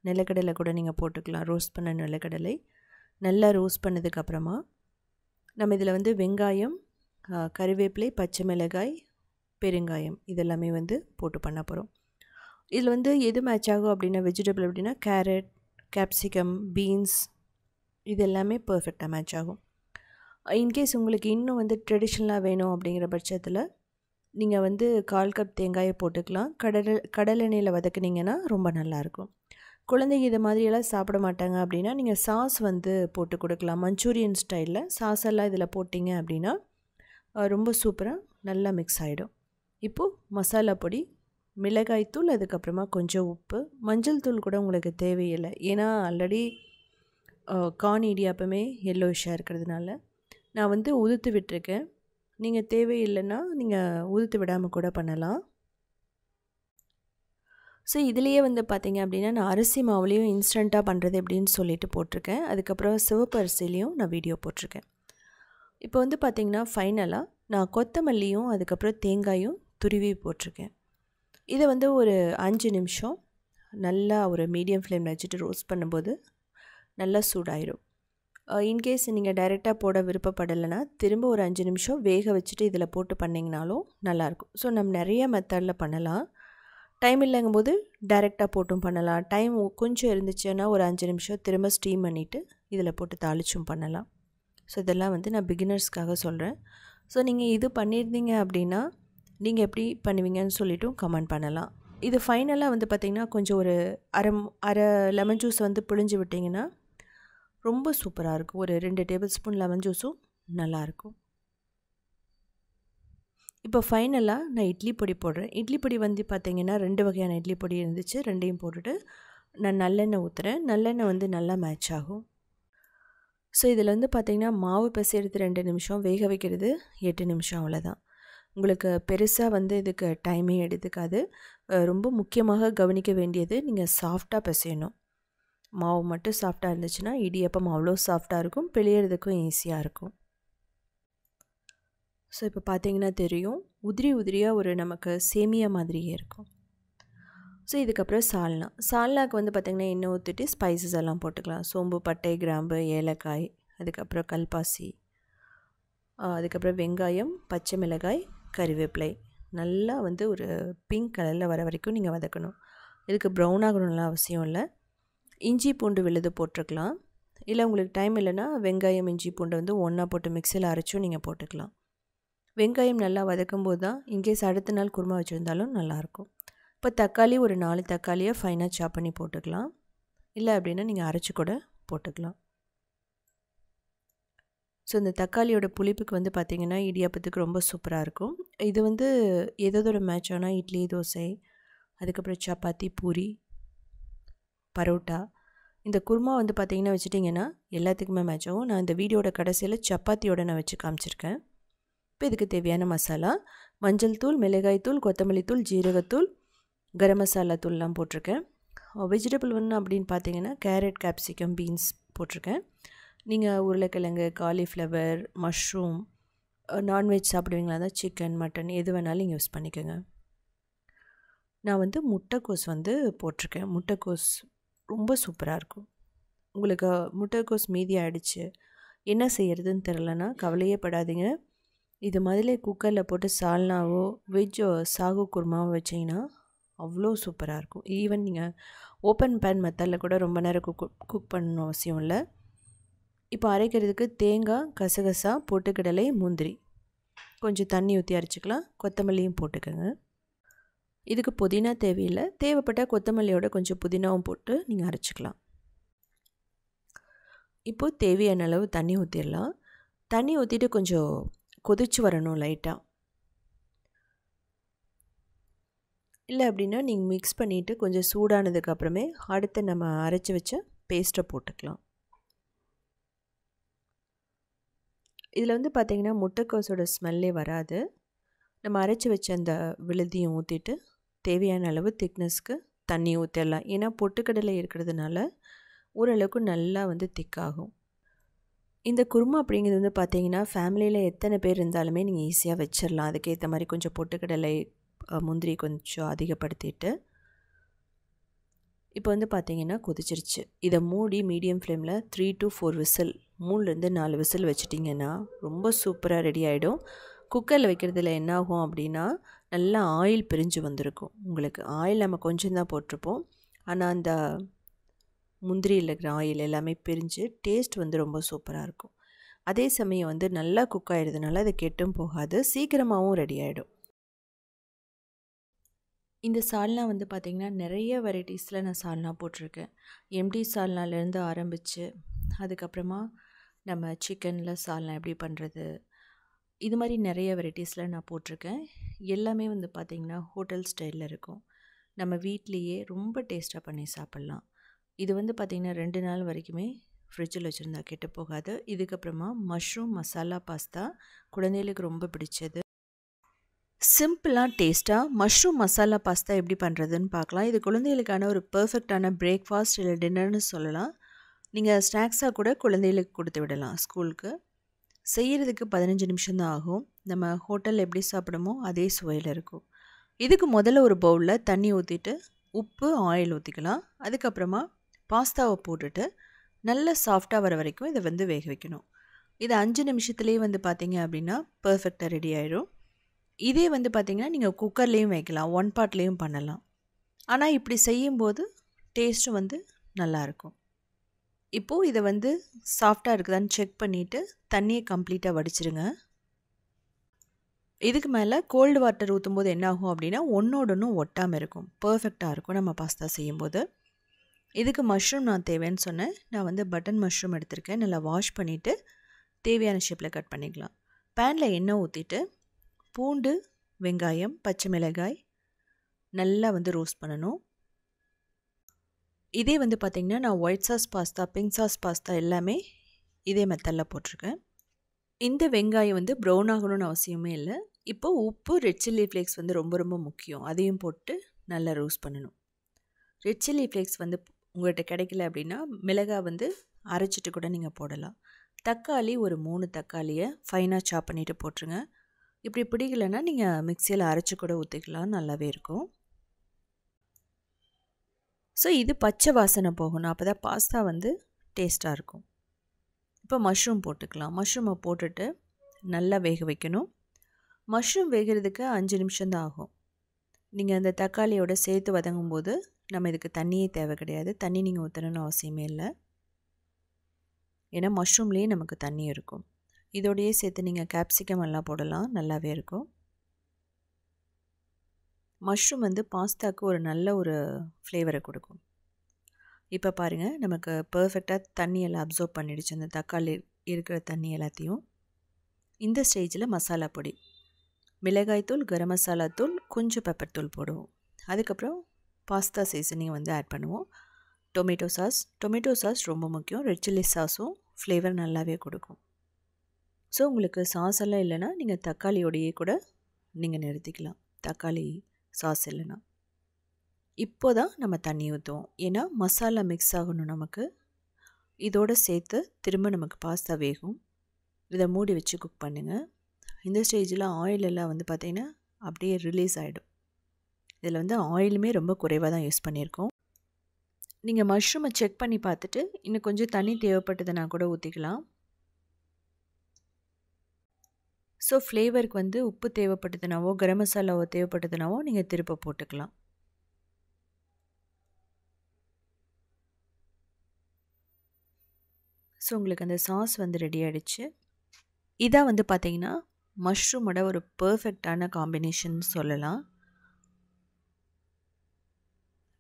நிலக்கடலை கூட நீங்கள் போட்டுக்கலாம். ரோஸ்ட் பண்ண நிலக்கடலை நல்லா ரோஸ்ட் பண்ணதுக்கப்புறமா நம்ம இதில் வந்து வெங்காயம், கறிவேப்பிலை, பச்சை மிளகாய், பெருங்காயம் இதெல்லாமே வந்து போட்டு பண்ண போகிறோம். இதில் வந்து எது மேட்ச் ஆகும் அப்படின்னா வெஜிடபிள் அப்படின்னா கேரட், கேப்சிகம், பீன்ஸ் இது எல்லாமே பர்ஃபெக்டாக மேட்ச் ஆகும். இன்கேஸ் உங்களுக்கு இன்னும் வந்து ட்ரெடிஷ்னலாக வேணும் அப்படிங்கிற பட்சத்தில் நீங்கள் வந்து 1/4 கப் தேங்காயை போட்டுக்கலாம். கடலெண்ணெயில் வதக்குனிங்கன்னா ரொம்ப நல்லாயிருக்கும். குழந்தைங்க இது மாதிரியெல்லாம் சாப்பிட மாட்டாங்க அப்படின்னா நீங்கள் சாஸ் வந்து போட்டு கொடுக்கலாம். மஞ்சூரியன் ஸ்டைலில் சாஸ் எல்லாம் இதில் போட்டிங்க அப்படின்னா ரொம்ப சூப்பராக நல்லா மிக்ஸ் ஆகிடும். இப்போது மசாலா பொடி, மிளகாய்த்தூள், அதுக்கப்புறமா கொஞ்சம் உப்பு, மஞ்சள் தூள் கூட உங்களுக்கு தேவையில்லை. ஏன்னா ஆல்ரெடி கார்ன் இடியாப்பமே எல்லோயிஷாக இருக்கிறதுனால நான் வந்து உதுத்து விட்டுருக்கேன். நீங்கள் தேவையில்லைன்னா நீங்கள் உதுத்து விடாமல் கூட பண்ணலாம். ஸோ இதுலேயே வந்து பார்த்திங்க அப்படின்னா நான் அரிசி மாவுலேயும் இன்ஸ்டண்ட்டாக பண்ணுறது எப்படின்னு சொல்லிட்டு போட்டிருக்கேன். அதுக்கப்புறம் சிவப்பு அரிசிலையும் நான் வீடியோ போட்டிருக்கேன். இப்போ வந்து பார்த்திங்கன்னா ஃபைனலாக நான் கொத்தமல்லியும் அதுக்கப்புறம் தேங்காயும் துருவி போட்டிருக்கேன். இதை வந்து ஒரு 5 நிமிஷம் நல்லா ஒரு மீடியம் ஃப்ளேமில் வச்சுட்டு ரோஸ்ட் பண்ணும்போது நல்லா சூடாயிடும். இன்கேஸ் நீங்கள் டைரெக்டாக போட விருப்பப்படலைன்னா திரும்ப ஒரு 5 நிமிஷம் வேக வச்சுட்டு இதில் போட்டு பண்ணிங்கனாலும் நல்லாயிருக்கும். ஸோ நம்ம நிறைய மெத்தடில் பண்ணலாம். டைம் இல்லைங்கும்போது டைரெக்டாக போட்டும் பண்ணலாம். டைம் கொஞ்சம் இருந்துச்சுன்னா ஒரு 5 நிமிஷம் திரும்ப ஸ்டீம் பண்ணிவிட்டு இதில் போட்டு தாளிச்சும் பண்ணலாம். ஸோ இதெல்லாம் வந்து நான் பிகினர்ஸ்க்காக சொல்கிறேன். ஸோ நீங்கள் இது பண்ணியிருந்தீங்க அப்படின்னா நீங்கள் எப்படி பண்ணுவீங்கன்னு சொல்லிட்டும் கமெண்ட் பண்ணலாம். இது ஃபைனலாக வந்து பார்த்திங்கன்னா கொஞ்சம் ஒரு அரை லெமன் ஜூஸ் வந்து பிழிஞ்சு விட்டிங்கன்னா ரொம்ப சூப்பராக இருக்கும். ஒரு 2 டேபிள் ஸ்பூன் லெமன் ஜூஸும் நல்லாயிருக்கும். இப்போ ஃபைனலாக நான் இட்லி பொடி போடுறேன். இட்லி பொடி வந்து பார்த்திங்கன்னா 2 வகையான இட்லி பொடி இருந்துச்சு. 2யும் போட்டுட்டு நான் நல்லெண்ணெய் ஊற்றுறேன். நல்லெண்ணெய் வந்து நல்லா மேட்ச் ஆகும். ஸோ இதில் வந்து பார்த்திங்கன்னா மாவு பிசைறது 2 நிமிஷம், வேக வைக்கிறது 8 நிமிஷம், அவ்வளோதான். உங்களுக்கு பெருசாக வந்து இதுக்கு டைமே எடுத்துக்காது. ரொம்ப முக்கியமாக கவனிக்க வேண்டியது நீங்கள் சாஃப்டாக பிசையணும். மாவு மட்டும் சாஃப்டாக இருந்துச்சுன்னா இடியாப்பம் அவ்வளோ சாஃப்டாக இருக்கும், பிழியறதுக்கும் ஈஸியாக இருக்கும். ஸோ இப்போ பார்த்தீங்கன்னா தெரியும், உதிரி உதிரியாக ஒரு நமக்கு சேமியா மாதிரியே இருக்கும். ஸோ இதுக்கப்புறம் சால்னாக்கு வந்து பார்த்திங்கன்னா எண்ணெய் ஊற்றிட்டு ஸ்பைசஸ் எல்லாம் போட்டுக்கலாம். சோம்பு, பட்டை, கிராம்பு, ஏலக்காய், அதுக்கப்புறம் கல்பாசி, அதுக்கப்புறம் வெங்காயம், பச்சை மிளகாய், கறிவேப்பிலை நல்லா வந்து ஒரு பிங்க் கலரில் வர வரைக்கும் நீங்கள் வதக்கணும். இதுக்கு ப்ரௌன் ஆகணும்லாம் அவசியம் இல்லை. இஞ்சி பூண்டு விழுது போட்டிருக்கலாம். இல்லை உங்களுக்கு டைம் இல்லைன்னா வெங்காயம் இஞ்சி பூண்டு வந்து ஒன்றா போட்டு மிக்சியில் அரைச்சும் நீங்கள் போட்டுக்கலாம். வெங்காயம் நல்லா வதக்கும் போது தான் இன்கேஸ் அடுத்த நாள் குருமா வச்சுருந்தாலும் நல்லாயிருக்கும். இப்போ தக்காளி ஒரு 4 தக்காளியாக ஃபைனாக சாப் பண்ணி போட்டுக்கலாம். இல்லை அப்படின்னா நீங்கள் அரைச்சி கூட போட்டுக்கலாம். ஸோ இந்த தக்காளியோட புளிப்புக்கு வந்து பார்த்திங்கன்னா இடியாப்பத்துக்கு ரொம்ப சூப்பராக இருக்கும். இது வந்து எதோட மேட்ச் ஆனால் இட்லி, தோசை, அதுக்கப்புறம் சப்பாத்தி, பூரி, பரோட்டா. இந்த குருமா வந்து பார்த்திங்கன்னா வச்சுட்டிங்கன்னா எல்லாத்துக்குமே மேட்ச் ஆகும். நான் இந்த வீடியோட கடைசியில் சப்பாத்தியோடு நான் வச்சு காமிச்சிருக்கேன். இப்போ இதுக்கு தேவையான மசாலா மஞ்சள் தூள், மிளகாய் தூள், கொத்தமல்லி தூள், ஜீரகத்தூள், கரம் மசாலா தூள்லாம் போட்டிருக்கேன். வெஜிடபிள் ஒன்று அப்படின்னு பார்த்தீங்கன்னா கேரட், கேப்சிகம், பீன்ஸ் போட்டிருக்கேன். நீங்கள் உருளைக்கிழங்கு, காலிஃப்ளவர், மஷ்ரூம், நான்வெஜ் சாப்பிடுவீங்களா தான் சிக்கன், மட்டன் எது வேணாலும் நீங்கள் யூஸ் பண்ணிக்கோங்க. நான் வந்து முட்டைக்கோஸ் வந்து போட்டிருக்கேன். முட்டைக்கோஸ் ரொம்ப சூப்பராக இருக்கும். உங்களுக்கு முட்டைக்கோஸ் மீதி ஆகிடுச்சு, என்ன செய்கிறதுன்னு தெரிலனா கவலையே படாதீங்க. இது மாதிரிலே குக்கரில் போட்டு சால்னாவோ வெஜ்ஜோ சாகு குருமாவோ வச்சிங்கன்னா அவ்வளோ சூப்பராக இருக்கும். ஈவன் நீங்கள் ஓப்பன் பேன் மெத்தடில் கூட ரொம்ப நேரம் குக் பண்ணணும் அவசியம் இல்லை. இப்போ அரைக்கிறதுக்கு தேங்காய், கசகசா, பொட்டுக்கடலை, முந்திரி, கொஞ்சம் தண்ணி ஊற்றி அரைச்சிக்கலாம். கொத்தமல்லியும் போட்டுக்கோங்க. இதுக்கு புதினா தேவையில்லை. தேவைப்பட்டால் கொத்தமல்லியோட கொஞ்சம் புதினாவும் போட்டு நீங்கள் அரைச்சிக்கலாம். இப்போது தேவையான அளவு தண்ணி ஊற்றிடலாம். தண்ணி ஊற்றிட்டு கொஞ்சம் கொதிச்சு வரணும் லைட்டாக. இல்லை அப்படின்னா நீங்கள் மிக்ஸ் பண்ணிவிட்டு கொஞ்சம் சூடானதுக்கப்புறமே அடுத்து நம்ம அரைச்சி வச்ச பேஸ்ட்டை போட்டுக்கலாம். இதில் வந்து பார்த்திங்கன்னா முட்டைக்கோஸோட ஸ்மெல்லே வராது. நம்ம அரைச்சி வச்ச அந்த விழுதியும் ஊற்றிட்டு தேவையான அளவு திக்னஸ்க்கு தண்ணி ஊற்றிடலாம். ஏன்னா பொட்டுக்கடலை இருக்கிறதுனால ஓரளவுக்கு நல்லா வந்து திக்காகும். இந்த குருமா அப்படிங்கிறது வந்து பார்த்திங்கன்னா ஃபேமிலியில் எத்தனை பேர் இருந்தாலுமே நீங்கள் ஈஸியாக வச்சிடலாம். அதுக்கேற்ற மாதிரி கொஞ்சம் பொட்டுக்கடலை, முந்திரி கொஞ்சம் அதிகப்படுத்திட்டு இப்போ வந்து பார்த்திங்கன்னா கொதிச்சிருச்சு. இதை மூடி மீடியம் ஃப்ளேமில் 3 to 4 விசில், 3லேருந்து 4 விசில் வச்சிட்டிங்கன்னா ரொம்ப சூப்பராக ரெடி ஆகிடும். குக்கரில் வைக்கிறதுல என்ன ஆகும் அப்படின்னா நல்லா ஆயில் பிரிஞ்சு வந்திருக்கும். உங்களுக்கு ஆயில் நம்ம கொஞ்சம் தான் போட்டிருப்போம், ஆனால் அந்த முந்திரியில் இருக்கிற ஆயில் எல்லாமே பிரிஞ்சு டேஸ்ட் வந்து ரொம்ப சூப்பராக இருக்கும். அதே சமயம் வந்து நல்லா குக் ஆகிடுறதுனால அது கெட்டும் போகாது, சீக்கிரமாகவும் ரெடி ஆகிடும். இந்த சால்னா வந்து பார்த்திங்கன்னா நிறைய வெரைட்டிஸில் நான் சால்னா போட்டிருக்கேன். எம்டி சால்னாலேருந்து ஆரம்பித்து அதுக்கப்புறமா நம்ம சிக்கனில் சால்னா எப்படி பண்ணுறது, இது மாதிரி நிறைய வெரைட்டிஸில் நான் போட்டிருக்கேன். எல்லாமே வந்து பார்த்திங்கன்னா ஹோட்டல் ஸ்டைலில் இருக்கும். நம்ம வீட்லேயே ரொம்ப டேஸ்ட்டாக பண்ணி சாப்பிட்லாம். இது வந்து பார்த்திங்கன்னா 2 நாள் வரைக்குமே ஃப்ரிட்ஜில் வச்சுருந்தா கெட்டு போகாது. இதுக்கப்புறமா மஷ்ரூம் மசாலா பாஸ்தா குழந்தைகளுக்கு ரொம்ப பிடிச்சது. சிம்பிளாக டேஸ்ட்டாக மஷ்ரூம் மசாலா பாஸ்தா எப்படி பண்ணுறதுன்னு பார்க்கலாம். இது குழந்தைகளுக்கான ஒரு பெர்ஃபெக்டான பிரேக்ஃபாஸ்ட் இல்லை டின்னர்னு சொல்லலாம். நீங்கள் ஸ்நாக்ஸாக கூட குழந்தைகளுக்கு கொடுத்து விடலாம் ஸ்கூலுக்கு. செய்கிறதுக்கு 15 நிமிஷம் தான் ஆகும். நம்ம ஹோட்டலில் எப்படி சாப்பிடுமோ அதே சுவையில் இருக்கும். இதுக்கு முதல்ல ஒரு பவுலில் தண்ணி ஊற்றிட்டு உப்பு ஆயில் ஊற்றிக்கலாம். அதுக்கப்புறமா பாஸ்தாவை போட்டுட்டு நல்லா சாஃப்டாக வர வரைக்கும் இதை வந்து வேக வைக்கணும். இது 5 நிமிஷத்துலேயே வந்து பார்த்திங்க அப்படின்னா பர்ஃபெக்டாக ரெடி ஆயிடும். இதே வந்து பார்த்திங்கன்னா நீங்கள் குக்கர்லேயும் வைக்கலாம், 1 பாட்லேயும் பண்ணலாம். ஆனால் இப்படி செய்யும்போது டேஸ்ட்டும் வந்து நல்லாயிருக்கும். இப்போது இதை வந்து சாஃப்டாக இருக்குதான்னு செக் பண்ணிவிட்டு தண்ணியை கம்ப்ளீட்டாக வடிச்சிருங்க. இதுக்கு மேலே கோல்டு வாட்டர் ஊற்றும்போது என்ன ஆகும் அப்படின்னா ஒன்றோடு ஒன்று ஒட்டாமல் இருக்கும், பர்ஃபெக்டாக இருக்கும் நம்ம பாஸ்தா செய்யும்போது. இதுக்கு மஷ்ரூம் நான் தேவைன்னு சொன்னேன். நான் வந்து பட்டன் மஷ்ரூம் எடுத்திருக்கேன். நல்லா வாஷ் பண்ணிவிட்டு தேவையான ஷேப்பில் கட் பண்ணிக்கலாம். பேனில் எண்ணெய் ஊற்றிட்டு பூண்டு, வெங்காயம், பச்சை மிளகாய் நல்லா வந்து ரோஸ்ட் பண்ணணும். இதே வந்து பார்த்திங்கன்னா நான் white sauce pasta, pink sauce pasta எல்லாமே இதே மெத்தடில் போட்டிருக்கேன். இந்த வெங்காயம் வந்து ப்ரௌன் ஆகணும்னு அவசியமே இல்லை. இப்போது உப்பு, ரெட் சில்லி ஃப்ளேக்ஸ் வந்து ரொம்ப ரொம்ப முக்கியம். அதையும் போட்டு நல்லா ரோஸ்ட் பண்ணணும். ரெட் சில்லி ஃப்ளேக்ஸ் வந்து உங்கள்கிட்ட கிடைக்கல அப்படின்னா மிளகாய் வந்து அரைச்சிட்டு கூட நீங்கள் போடலாம். தக்காளி ஒரு 3 தக்காளியை ஃபைனாக சாப் பண்ணிவிட்டு போட்டுருங்க. இப்படி பிடிக்கலைன்னா நீங்கள் மிக்சியில் அரைச்சி கூட ஊற்றிக்கலாம், நல்லாவே இருக்கும். ஸோ இது பச்சை வாசனை போகணும், அப்போ தான் பாஸ்தா வந்து டேஸ்ட்டாக இருக்கும். இப்போ மஷ்ரூம் போட்டுக்கலாம். மஷ்ரூமை போட்டுட்டு நல்லா வேக வைக்கணும். மஷ்ரூம் வேகிறதுக்கு 5 நிமிஷம் தான் ஆகும். நீங்கள் அந்த தக்காளியோட சேர்த்து வதங்கும்போது நம்ம இதுக்கு தண்ணியே தேவை கிடையாது. தண்ணி நீங்கள் ஊற்றணும்னு அவசியமே இல்லை, ஏன்னா மஷ்ரூம்லேயே நமக்கு தண்ணி இருக்கும். இதோடையே சேர்த்து நீங்கள் கேப்சிகம் எல்லாம் போடலாம், நல்லாவே இருக்கும். மஷ்ரூம் வந்து பாஸ்தாவுக்கு ஒரு நல்ல ஒரு ஃப்ளேவரை கொடுக்கும். இப்போ பாருங்கள், நமக்கு பர்ஃபெக்டாக தண்ணியெல்லாம் அப்சர்வ் பண்ணிடுச்சு, அந்த தக்காளி இருக்கிற தண்ணி எல்லாத்தையும். இந்த ஸ்டேஜில் மசாலா பொடி, மிளகாய்த்தூள், கரம் மசாலா தூள், கொஞ்சம் பெப்பர் தூள் போடுவோம். அதுக்கப்புறம் பாஸ்தா சீசனிங் வந்து ஆட் பண்ணுவோம். டொமேட்டோ சாஸ் ரொம்ப முக்கியம். ரெட் சில்லி சாஸும் ஃப்ளேவர் நல்லாவே கொடுக்கும். ஸோ உங்களுக்கு சாஸ் எல்லாம் இல்லைன்னா நீங்கள் தக்காளியோடையே கூட நீங்கள் நிறுத்திக்கலாம், தக்காளி சாஸ் இல்லைன்னா. இப்போ தான் நம்ம தண்ணி ஊற்றுவோம், ஏன்னா மசாலா மிக்ஸ் ஆகணும் நமக்கு. இதோடு சேர்த்து திரும்ப நமக்கு பாஸ்தா வேகும். இதை மூடி வச்சு குக் பண்ணுங்கள். இந்த ஸ்டேஜில் ஆயில் எல்லாம் வந்து பார்த்திங்கன்னா அப்படியே ரிலீஸ் ஆகிடும். இதில் வந்து ஆயிலுமே ரொம்ப குறைவாக தான் யூஸ் பண்ணியிருக்கோம். நீங்கள் மஷ்ரூமை செக் பண்ணி பார்த்துட்டு இன்னும் கொஞ்சம் தண்ணி தேவைப்பட்டதுன்னா கூட ஊற்றிக்கலாம். ஸோ ஃப்ளேவருக்கு வந்து உப்பு தேவைப்பட்டதுனாவோ கரம் மசாலாவோ தேவைப்பட்டதுனாவோ நீங்கள் திருப்ப போட்டுக்கலாம். ஸோ உங்களுக்கு அந்த சாஸ் வந்து ரெடி ஆகிடுச்சு. இதாக வந்து பார்த்திங்கன்னா மஷ்ரூமோட ஒரு பர்ஃபெக்டான காம்பினேஷன் சொல்லலாம்.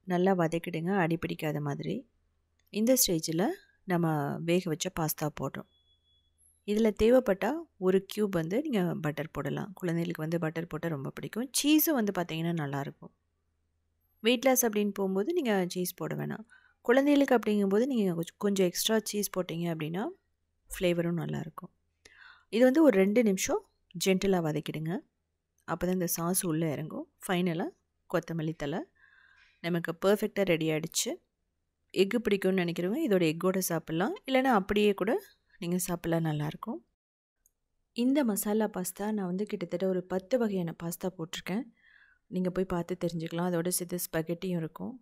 நல்லா வதக்கிடுங்க, அடி பிடிக்காத மாதிரி. இந்த ஸ்டேஜில் நம்ம வேக வச்ச பாஸ்தா போடுறோம். இதில் தேவைப்பட்டால் ஒரு க்யூப் வந்து நீங்கள் பட்டர் போடலாம். குழந்தைகளுக்கு வந்து பட்டர் போட்டால் ரொம்ப பிடிக்கும். சீஸும் வந்து பார்த்திங்கன்னா நல்லாயிருக்கும். வெயிட் லாஸ் அப்படின்னு போகும்போது நீங்கள் சீஸ் போட வேணாம். குழந்தைகளுக்கு அப்படிங்கும்போது நீங்கள் கொஞ்சம் எக்ஸ்ட்ரா சீஸ் போட்டிங்க அப்படின்னா ஃப்ளேவரும் நல்லாயிருக்கும். இது வந்து ஒரு 2 நிமிஷம் ஜென்டிலாக வதக்கிடுங்க, அப்போ தான் இந்த சாஸ் உள்ளே இறங்கும். ஃபைனலாக கொத்தமல்லி தழை. நமக்கு பர்ஃபெக்டாக ரெடி ஆகிடுச்சு. எக்கு பிடிக்கும்னு நினைக்கிறவங்க இதோட எக்கோடு சாப்பிட்லாம், இல்லைனா அப்படியே கூட நீங்கள் சாப்பிட்லாம், நல்லாயிருக்கும். இந்த மசாலா பாஸ்தா நான் வந்து கிட்டத்தட்ட ஒரு 10 வகையான பாஸ்தா போட்டிருக்கேன். நீங்கள் போய் பார்த்து தெரிஞ்சுக்கலாம். அதோட சேர்த்து ஸ்பெகட்டியும் இருக்கும்.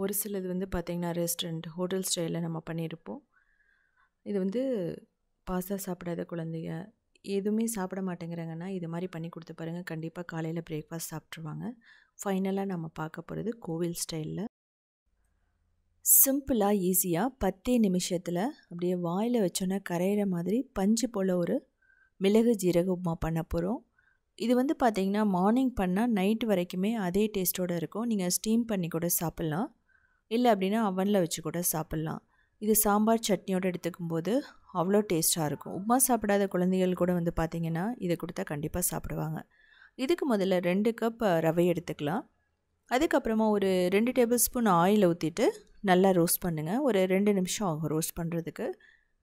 ஒரு சிலது வந்து பார்த்திங்கன்னா ரெஸ்டாரண்ட், ஹோட்டல் ஸ்டைலில் நம்ம பண்ணியிருப்போம். இது வந்து பாஸ்தா சாப்பிடாத குழந்தைங்க எதுவுமே சாப்பிட மாட்டேங்கிறாங்கன்னா இது மாதிரி பண்ணி கொடுத்து பாருங்கள். கண்டிப்பாக காலையில் பிரேக்ஃபாஸ்ட் சாப்பிட்ருவாங்க. ஃபைனலாக நம்ம பார்க்க போகிறது கோவில் ஸ்டைலில். சிம்பிளாக ஈஸியாக 10 நிமிஷத்தில் அப்படியே வாயில் வச்சோன்னா கரையிற மாதிரி பஞ்சு போல் ஒரு மிளகு ஜீரக உப்புமா பண்ண போகிறோம். இது வந்து பார்த்திங்கன்னா மார்னிங் பண்ணால் நைட் வரைக்குமே அதே டேஸ்ட்டோடு இருக்கும். நீங்கள் ஸ்டீம் பண்ணி கூட சாப்பிட்லாம், இல்லை அப்படின்னா அவனில் வச்சு கூட சாப்பிட்லாம். இது சாம்பார் சட்னியோடு எடுத்துக்கும் போது அவ்வளோ டேஸ்ட்டாக இருக்கும். உப்புமா சாப்பிடாத குழந்தைகள் கூட வந்து பார்த்திங்கன்னா இதை கொடுத்தா கண்டிப்பாக சாப்பிடுவாங்க. இதுக்கு முதல்ல 2 கப் ரவை எடுத்துக்கலாம். அதுக்கப்புறமா ஒரு 2 டேபிள் ஸ்பூன் ஆயில் ஊற்றிட்டு நல்லா ரோஸ்ட் பண்ணுங்கள். ஒரு 2 நிமிஷம் ஆகும் ரோஸ்ட் பண்ணுறதுக்கு.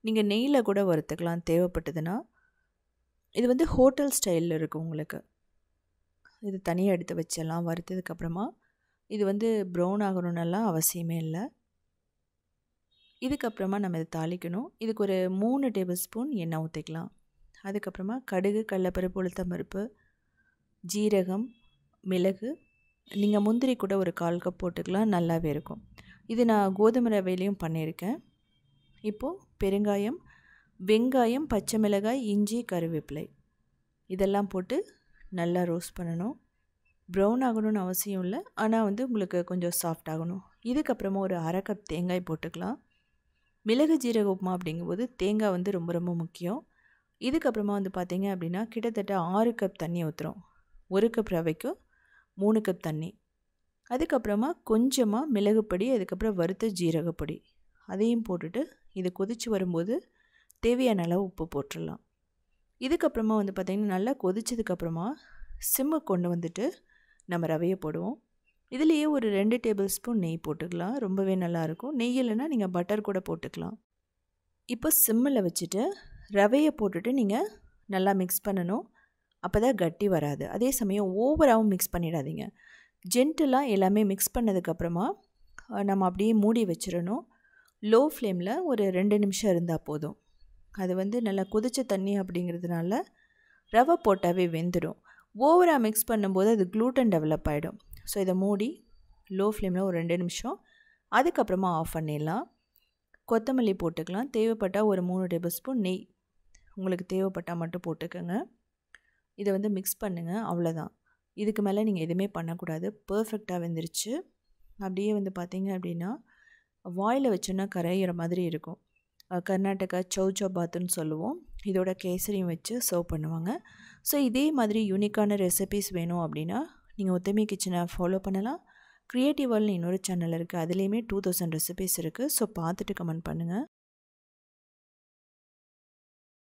நீங்கள் நெய்யில் கூட வறுத்துக்கலாம் தேவைப்பட்டதுன்னா. இது வந்து ஹோட்டல் ஸ்டைலில் இருக்கும் உங்களுக்கு. இது தனியாக எடுத்து வச்சிடலாம். வறுத்ததுக்கப்புறமா இது வந்து ப்ரௌன் ஆகணுன்னெல்லாம் அவசியமே இல்லை. இதுக்கப்புறமா நம்ம இதை தாளிக்கணும். இதுக்கு ஒரு 3 டேபிள் ஸ்பூன் எண்ணெய் ஊற்றிக்கலாம். அதுக்கப்புறமா கடுகு, கடலைப்பருப்பு, உளுத்தம்பருப்பு, ஜீரகம், மிளகு, நீங்கள் முந்திரி கூட ஒரு 1/4 கப் போட்டுக்கலாம், நல்லாவே இருக்கும். இது நான் கோதுமை ரவையிலையும் பண்ணியிருக்கேன். இப்போது பெருங்காயம், வெங்காயம், பச்சை மிளகாய், இஞ்சி, கருவேப்பிலை இதெல்லாம் போட்டு நல்லா ரோஸ்ட் பண்ணணும். ப்ரௌன் ஆகணும்னு அவசியம் இல்லை, ஆனால் வந்து உங்களுக்கு கொஞ்சம் சாஃப்ட் ஆகணும். இதுக்கப்புறமா ஒரு 1/2 கப் தேங்காய் போட்டுக்கலாம். மிளகு ஜீரக உப்புமா அப்படிங்கும்போது தேங்காய் வந்து ரொம்ப ரொம்ப முக்கியம். இதுக்கப்புறமா வந்து பார்த்திங்க அப்படின்னா கிட்டத்தட்ட 6 கப் தண்ணி ஊற்றுறோம். 1 கப் ரவைக்கு 3 கப் தண்ணி. அதுக்கப்புறமா கொஞ்சமாக மிளகுப்பொடி, அதுக்கப்புறம் வறுத்த ஜீரகப்பொடி அதையும் போட்டுட்டு இது கொதித்து வரும்போது தேவையான அளவு உப்பு போட்டுடலாம். இதுக்கப்புறமா வந்து பார்த்திங்கன்னா நல்லா கொதிச்சதுக்கப்புறமா சிம்மு கொண்டு வந்துட்டு நம்ம ரவையை போடுவோம். இதுலேயே ஒரு 2 டேபிள் ஸ்பூன் நெய் போட்டுக்கலாம். ரொம்பவே நல்லாயிருக்கும். நெய் இல்லைன்னா நீங்கள் பட்டர் கூட போட்டுக்கலாம். இப்போ சிம்மில் வச்சுட்டு ரவையை போட்டுட்டு நீங்கள் நல்லா மிக்ஸ் பண்ணணும். அப்போ தான் கட்டி வராது. அதே சமயம் ஓவராகவும் மிக்ஸ் பண்ணிடாதீங்க. ஜென்டிலாக எல்லாமே மிக்ஸ் பண்ணதுக்கப்புறமா நம்ம அப்படியே மூடி வச்சிடணும். லோ ஃப்ளேமில் ஒரு 2 நிமிஷம் இருந்தால் போதும். அது வந்து நல்லா கொதிச்ச தண்ணி அப்படிங்கிறதுனால ரவை போட்டாவே வெந்துடும். ஓவராக மிக்ஸ் பண்ணும்போது அது க்ளூட்டன் டெவலப் ஆகிடும். ஸோ இதை மூடி லோ ஃப்ளேமில் ஒரு 2 நிமிஷம், அதுக்கப்புறமா ஆஃப் பண்ணிடலாம். கொத்தமல்லி போட்டுக்கலாம். தேவைப்பட்டால் ஒரு 3 டேபிள் ஸ்பூன் நெய் உங்களுக்கு தேவைப்பட்டால் மட்டும் போட்டுக்கோங்க. இதை வந்து மிக்ஸ் பண்ணுங்கள், அவ்வளோதான். இதுக்கு மேலே நீங்கள் எதுவுமே பண்ணக்கூடாது. பர்ஃபெக்டாக வெந்துருச்சு. அப்படியே வந்து பார்த்திங்க அப்படின்னா வாயில் வச்சோன்னா கரையிற மாதிரி இருக்கும். கர்நாடகா சௌ பாத்துன்னு சொல்லுவோம். இதோட கேசரியும் வச்சு சர்வ் பண்ணுவாங்க. ஸோ இதே மாதிரி யூனிக்கான ரெசிபீஸ் வேணும் அப்படின்னா நீங்கள் உத்தமி கிச்சனை ஃபாலோ பண்ணலாம். க்ரியேட்டிவ் வேர்ல்ட்னு இன்னொரு சேனல் இருக்குது. அதுலேயுமே 2000 ரெசிபீஸ் இருக்குது. ஸோ பார்த்துட்டு கமெண்ட் பண்ணுங்கள்.